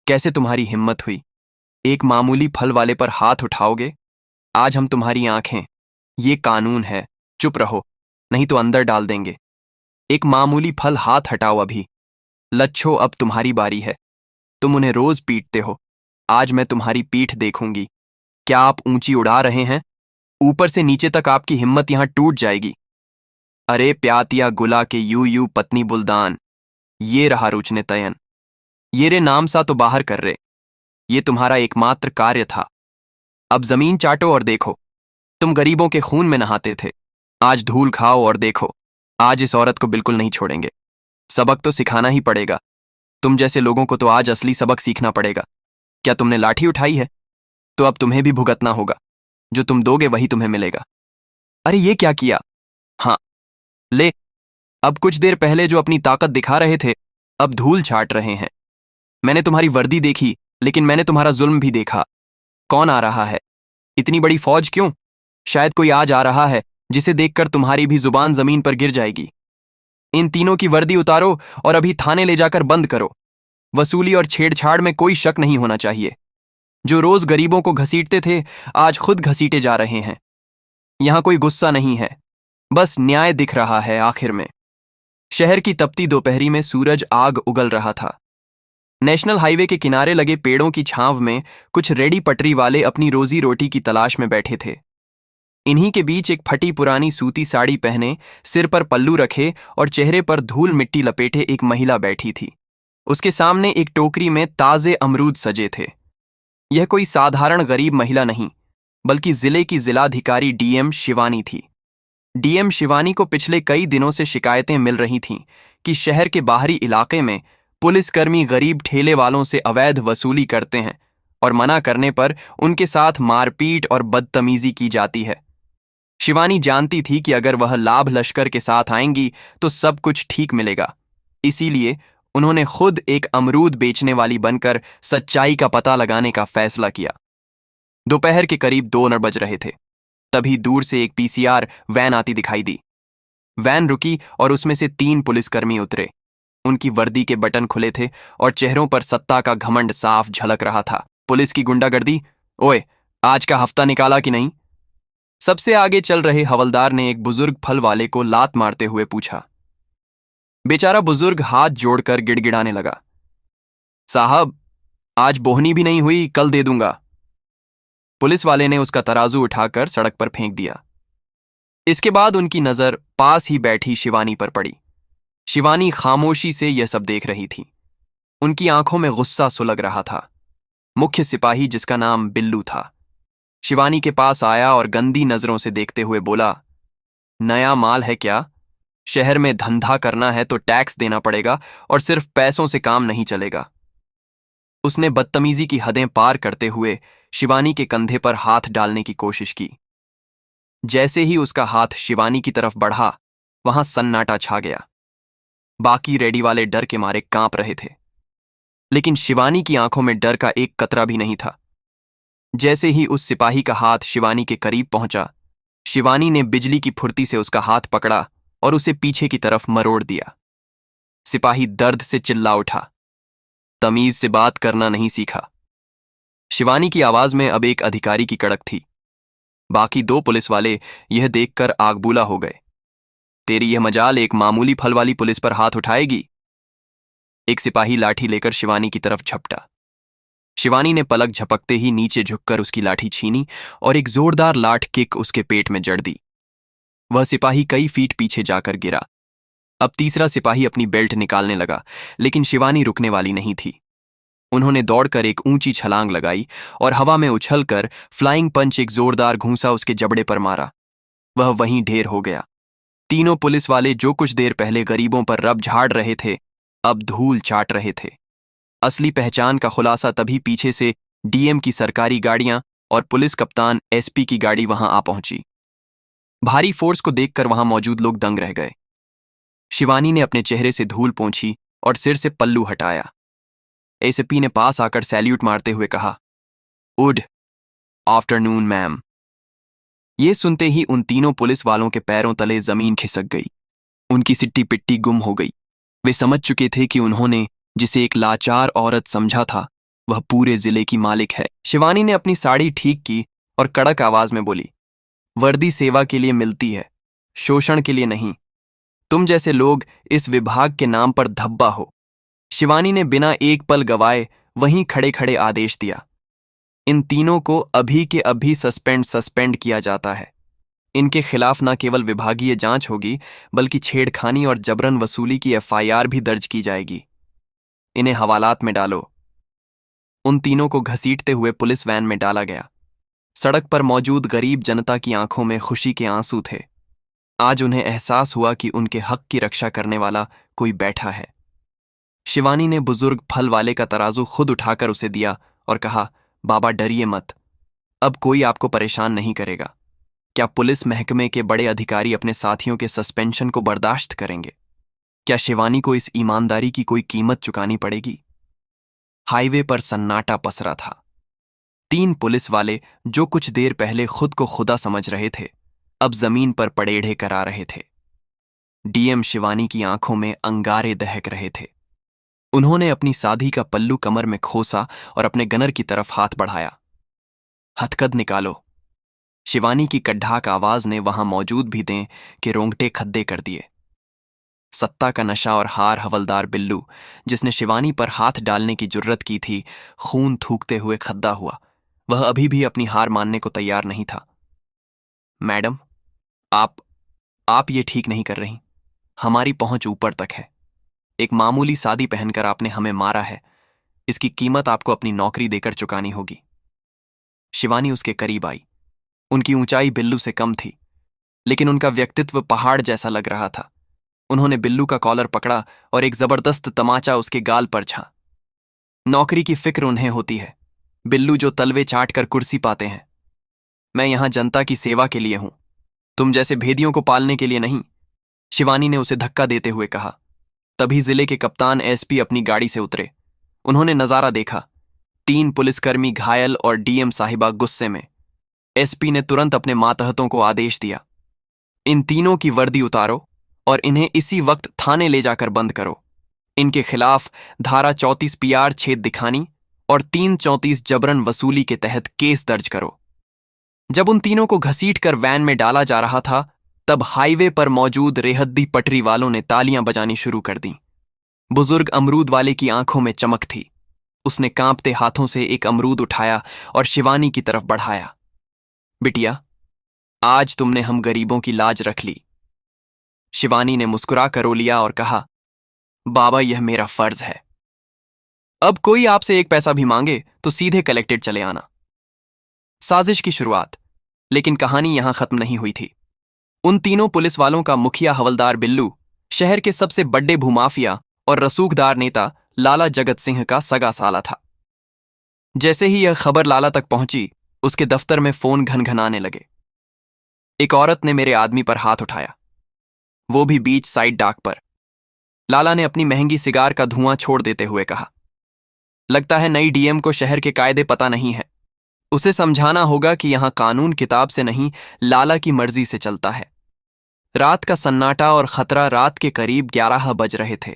कैसे तुम्हारी हिम्मत हुई? एक मामूली फल वाले पर हाथ उठाओगे? आज हम तुम्हारी आंखें। ये कानून है। चुप रहो, नहीं तो अंदर डाल देंगे। एक मामूली फल, हाथ हटाओ अभी। लच्छो, अब तुम्हारी बारी है। तुम उन्हें रोज पीटते हो, आज मैं तुम्हारी पीठ देखूंगी। क्या आप ऊंची उड़ा रहे हैं? ऊपर से नीचे तक आपकी हिम्मत यहां टूट जाएगी। अरे प्यातिया गुला के यू यू पत्नी बुल्दान, ये रहा रुचने तयन। ये रे नाम सा तो बाहर कर रे। ये तुम्हारा एकमात्र कार्य था। अब जमीन चाटो और देखो। तुम गरीबों के खून में नहाते थे, आज धूल खाओ और देखो। आज इस औरत को बिल्कुल नहीं छोड़ेंगे। सबक तो सिखाना ही पड़ेगा। तुम जैसे लोगों को तो आज असली सबक सीखना पड़ेगा। क्या तुमने लाठी उठाई है? तो अब तुम्हें भी भुगतना होगा। जो तुम दोगे वही तुम्हें मिलेगा। अरे ये क्या किया? हाँ, ले। अब कुछ देर पहले जो अपनी ताकत दिखा रहे थे, अब धूल छाट रहे हैं। मैंने तुम्हारी वर्दी देखी, लेकिन मैंने तुम्हारा जुल्म भी देखा। कौन आ रहा है? इतनी बड़ी फौज क्यों? शायद कोई आज आ रहा है जिसे देखकर तुम्हारी भी जुबान जमीन पर गिर जाएगी। इन तीनों की वर्दी उतारो और अभी थाने ले जाकर बंद करो। वसूली और छेड़छाड़ में कोई शक नहीं होना चाहिए। जो रोज गरीबों को घसीटते थे, आज खुद घसीटे जा रहे हैं। यहां कोई गुस्सा नहीं है, बस न्याय दिख रहा है आखिर में। शहर की तपती दोपहरी में सूरज आग उगल रहा था। नेशनल हाईवे के किनारे लगे पेड़ों की छांव में कुछ रेडी पटरी वाले अपनी रोजी रोटी की तलाश में बैठे थे। इन्हीं के बीच एक फटी पुरानी सूती साड़ी पहने, सिर पर पल्लू रखे और चेहरे पर धूल मिट्टी लपेटे एक महिला बैठी थी। उसके सामने एक टोकरी में ताजे अमरूद सजे थे। यह कोई साधारण गरीब महिला नहीं, बल्कि जिले की जिलाधिकारी डीएम शिवानी थी। डीएम शिवानी को पिछले कई दिनों से शिकायतें मिल रही थीं कि शहर के बाहरी इलाके में पुलिसकर्मी गरीब ठेले वालों से अवैध वसूली करते हैं और मना करने पर उनके साथ मारपीट और बदतमीजी की जाती है। शिवानी जानती थी कि अगर वह लाभ लश्कर के साथ आएंगी तो सब कुछ ठीक मिलेगा। इसीलिए उन्होंने खुद एक अमरूद बेचने वाली बनकर सच्चाई का पता लगाने का फैसला किया। दोपहर के करीब 2 बज रहे थे। तभी दूर से एक पीसीआर वैन आती दिखाई दी। वैन रुकी और उसमें से 3 पुलिसकर्मी उतरे। उनकी वर्दी के बटन खुले थे और चेहरों पर सत्ता का घमंड साफ झलक रहा था। पुलिस की गुंडागर्दी? ओए, आज का हफ्ता निकाला कि नहीं? सबसे आगे चल रहे हवलदार ने एक बुजुर्ग फल वाले को लात मारते हुए पूछा। बेचारा बुजुर्ग हाथ जोड़कर गिड़गिड़ाने लगा। साहब, आज बोहनी भी नहीं हुई, कल दे दूंगा। पुलिस वाले ने उसका तराजू उठाकर सड़क पर फेंक दिया। इसके बाद उनकी नजर पास ही बैठी शिवानी पर पड़ी। शिवानी खामोशी से यह सब देख रही थी। उनकी आंखों में गुस्सा सुलग रहा था। मुख्य सिपाही, जिसका नाम बिल्लू था, शिवानी के पास आया और गंदी नजरों से देखते हुए बोला, नया माल है क्या? शहर में धंधा करना है तो टैक्स देना पड़ेगा और सिर्फ पैसों से काम नहीं चलेगा। उसने बदतमीजी की हदें पार करते हुए शिवानी के कंधे पर हाथ डालने की कोशिश की। जैसे ही उसका हाथ शिवानी की तरफ बढ़ा, वहां सन्नाटा छा गया। बाकी रेडी वाले डर के मारे कांप रहे थे, लेकिन शिवानी की आंखों में डर का एक कतरा भी नहीं था। जैसे ही उस सिपाही का हाथ शिवानी के करीब पहुंचा, शिवानी ने बिजली की फुर्ती से उसका हाथ पकड़ा और उसे पीछे की तरफ मरोड़ दिया। सिपाही दर्द से चिल्ला उठा। तमीज से बात करना नहीं सीखा। शिवानी की आवाज में अब एक अधिकारी की कड़क थी। बाकी 2 पुलिस वाले यह देखकर आगबूला हो गए। तेरी यह मजाल एक मामूली फल वाली पुलिस पर हाथ उठाएगी? एक सिपाही लाठी लेकर शिवानी की तरफ झपटा। शिवानी ने पलक झपकते ही नीचे झुककर उसकी लाठी छीनी और एक जोरदार लाठ किक उसके पेट में जड़ दी। वह सिपाही कई फीट पीछे जाकर गिरा। अब तीसरा सिपाही अपनी बेल्ट निकालने लगा, लेकिन शिवानी रुकने वाली नहीं थी। उन्होंने दौड़कर एक ऊंची छलांग लगाई और हवा में उछलकर फ्लाइंग पंच, एक जोरदार घूंसा उसके जबड़े पर मारा। वह वहीं ढेर हो गया। तीनों पुलिस वाले जो कुछ देर पहले गरीबों पर रब झाड़ रहे थे, अब धूल चाट रहे थे। असली पहचान का खुलासा तभी पीछे से डीएम की सरकारी गाड़ियां और पुलिस कप्तान एसपी की गाड़ी वहां आ पहुंची। भारी फोर्स को देखकर वहां मौजूद लोग दंग रह गए। शिवानी ने अपने चेहरे से धूल पोंछी और सिर से पल्लू हटाया। एसपी ने पास आकर सैल्यूट मारते हुए कहा, गुड आफ्टरनून मैम। ये सुनते ही उन तीनों पुलिस वालों के पैरों तले जमीन खिसक गई। उनकी सिट्टी पिट्टी गुम हो गई। वे समझ चुके थे कि उन्होंने जिसे एक लाचार औरत समझा था, वह पूरे जिले की मालिक है। शिवानी ने अपनी साड़ी ठीक की और कड़क आवाज में बोली, वर्दी सेवा के लिए मिलती है, शोषण के लिए नहीं। तुम जैसे लोग इस विभाग के नाम पर धब्बा हो। शिवानी ने बिना एक पल गवाए वहीं खड़े खड़े आदेश दिया, इन तीनों को अभी के अभी सस्पेंड किया जाता है। इनके खिलाफ न केवल विभागीय जांच होगी बल्कि छेड़खानी और जबरन वसूली की एफआईआर भी दर्ज की जाएगी। इन्हें हवालात में डालो। उन तीनों को घसीटते हुए पुलिस वैन में डाला गया। सड़क पर मौजूद गरीब जनता की आंखों में खुशी के आंसू थे। आज उन्हें एहसास हुआ कि उनके हक की रक्षा करने वाला कोई बैठा है। शिवानी ने बुजुर्ग फल वाले का तराजू खुद उठाकर उसे दिया और कहा, बाबा डरिए मत, अब कोई आपको परेशान नहीं करेगा। क्या पुलिस महकमे के बड़े अधिकारी अपने साथियों के सस्पेंशन को बर्दाश्त करेंगे? क्या शिवानी को इस ईमानदारी की कोई कीमत चुकानी पड़ेगी? हाईवे पर सन्नाटा पसरा था। 3 पुलिस वाले जो कुछ देर पहले खुद को खुदा समझ रहे थे, अब जमीन पर पड़ेढ़े करा रहे थे। डीएम शिवानी की आंखों में अंगारे दहक रहे थे। उन्होंने अपनी साधी का पल्लू कमर में खोसा और अपने गनर की तरफ हाथ बढ़ाया। हथकद निकालो। शिवानी की कड्ढाक आवाज ने वहां मौजूद भी दें कि रोंगटे खद्दे कर दिए। सत्ता का नशा और हार हवलदार बिल्लू, जिसने शिवानी पर हाथ डालने की जुर्रत की थी, खून थूकते हुए खद्दा हुआ। वह अभी भी अपनी हार मानने को तैयार नहीं था। मैडम, आप ये ठीक नहीं कर रही। हमारी पहुंच ऊपर तक है। एक मामूली सादी पहनकर आपने हमें मारा है। इसकी कीमत आपको अपनी नौकरी देकर चुकानी होगी। शिवानी उसके करीब आई। उनकी ऊंचाई बिल्लू से कम थी, लेकिन उनका व्यक्तित्व पहाड़ जैसा लग रहा था। उन्होंने बिल्लू का कॉलर पकड़ा और एक जबरदस्त तमाचा उसके गाल पर छा। नौकरी की फिक्र उन्हें होती है, बिल्लू जो तलवे चाट कर कुर्सी पाते हैं। मैं यहां जनता की सेवा के लिए हूं, तुम जैसे भेदियों को पालने के लिए नहीं। शिवानी ने उसे धक्का देते हुए कहा। तभी जिले के कप्तान एसपी अपनी गाड़ी से उतरे। उन्होंने नजारा देखा। 3 पुलिसकर्मी घायल और डीएम साहिबा गुस्से में। एसपी ने तुरंत अपने मातहतों को आदेश दिया, इन तीनों की वर्दी उतारो और इन्हें इसी वक्त थाने ले जाकर बंद करो। इनके खिलाफ धारा 34 पीआर छेद दिखानी और 334 जबरन वसूली के तहत केस दर्ज करो। जब उन तीनों को घसीटकर वैन में डाला जा रहा था, तब हाईवे पर मौजूद रेहद्दी पटरी वालों ने तालियां बजानी शुरू कर दी। बुजुर्ग अमरूद वाले की आंखों में चमक थी। उसने कांपते हाथों से एक अमरूद उठाया और शिवानी की तरफ बढ़ाया। बिटिया, आज तुमने हम गरीबों की लाज रख ली। शिवानी ने मुस्कुरा कर रो लिया और कहा, बाबा यह मेरा फर्ज है। अब कोई आपसे एक पैसा भी मांगे तो सीधे कलेक्टेड चले आना। साजिश की शुरुआत, लेकिन कहानी यहां खत्म नहीं हुई थी। उन तीनों पुलिस वालों का मुखिया हवलदार बिल्लू, शहर के सबसे बड़े भूमाफिया और रसूखदार नेता लाला जगत सिंह का सगा साला था। जैसे ही यह खबर लाला तक पहुंची, उसके दफ्तर में फोन घनघनाने लगे। एक औरत ने मेरे आदमी पर हाथ उठाया, वो भी बीच साइड डाक पर। लाला ने अपनी महंगी सिगार का धुआं छोड़ देते हुए कहा, लगता है नई डीएम को शहर के कायदे पता नहीं है। उसे समझाना होगा कि यहां कानून किताब से नहीं, लाला की मर्जी से चलता है। रात का सन्नाटा और खतरा रात के करीब 11 बज रहे थे।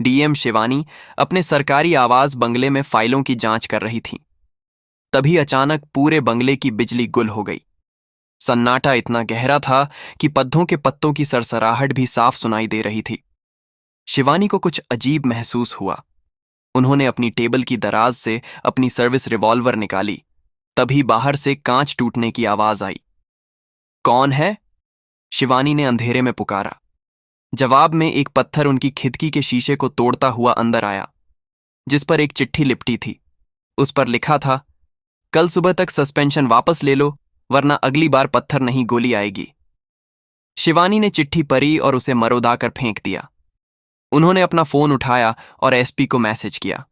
डीएम शिवानी अपने सरकारी आवास बंगले में फाइलों की जांच कर रही थी। तभी अचानक पूरे बंगले की बिजली गुल हो गई। सन्नाटा इतना गहरा था कि पौधों के पत्तों की सरसराहट भी साफ सुनाई दे रही थी। शिवानी को कुछ अजीब महसूस हुआ। उन्होंने अपनी टेबल की दराज से अपनी सर्विस रिवॉल्वर निकाली। तभी बाहर से कांच टूटने की आवाज आई। कौन है? शिवानी ने अंधेरे में पुकारा। जवाब में एक पत्थर उनकी खिड़की के शीशे को तोड़ता हुआ अंदर आया, जिस पर एक चिट्ठी लिपटी थी। उस पर लिखा था, कल सुबह तक सस्पेंशन वापस ले लो, वरना अगली बार पत्थर नहीं गोली आएगी। शिवानी ने चिट्ठी पढ़ी और उसे मरोदाकर फेंक दिया। उन्होंने अपना फोन उठाया और एसपी को मैसेज किया,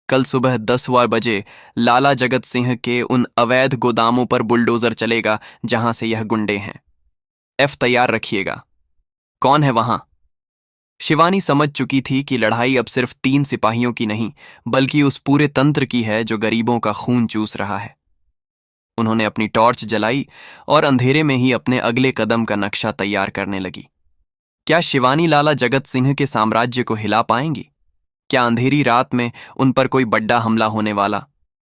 कल सुबह 10 बजे लाला जगत सिंह के उन अवैध गोदामों पर बुलडोजर चलेगा जहां से यह गुंडे हैं। एफ तैयार रखिएगा। कौन है वहां? शिवानी समझ चुकी थी कि लड़ाई अब सिर्फ 3 सिपाहियों की नहीं, बल्कि उस पूरे तंत्र की है जो गरीबों का खून चूस रहा है। उन्होंने अपनी टॉर्च जलाई और अंधेरे में ही अपने अगले कदम का नक्शा तैयार करने लगी। क्या शिवानी लाला जगत सिंह के साम्राज्य को हिला पाएंगी? क्या अंधेरी रात में उन पर कोई बड़ा हमला होने वाला।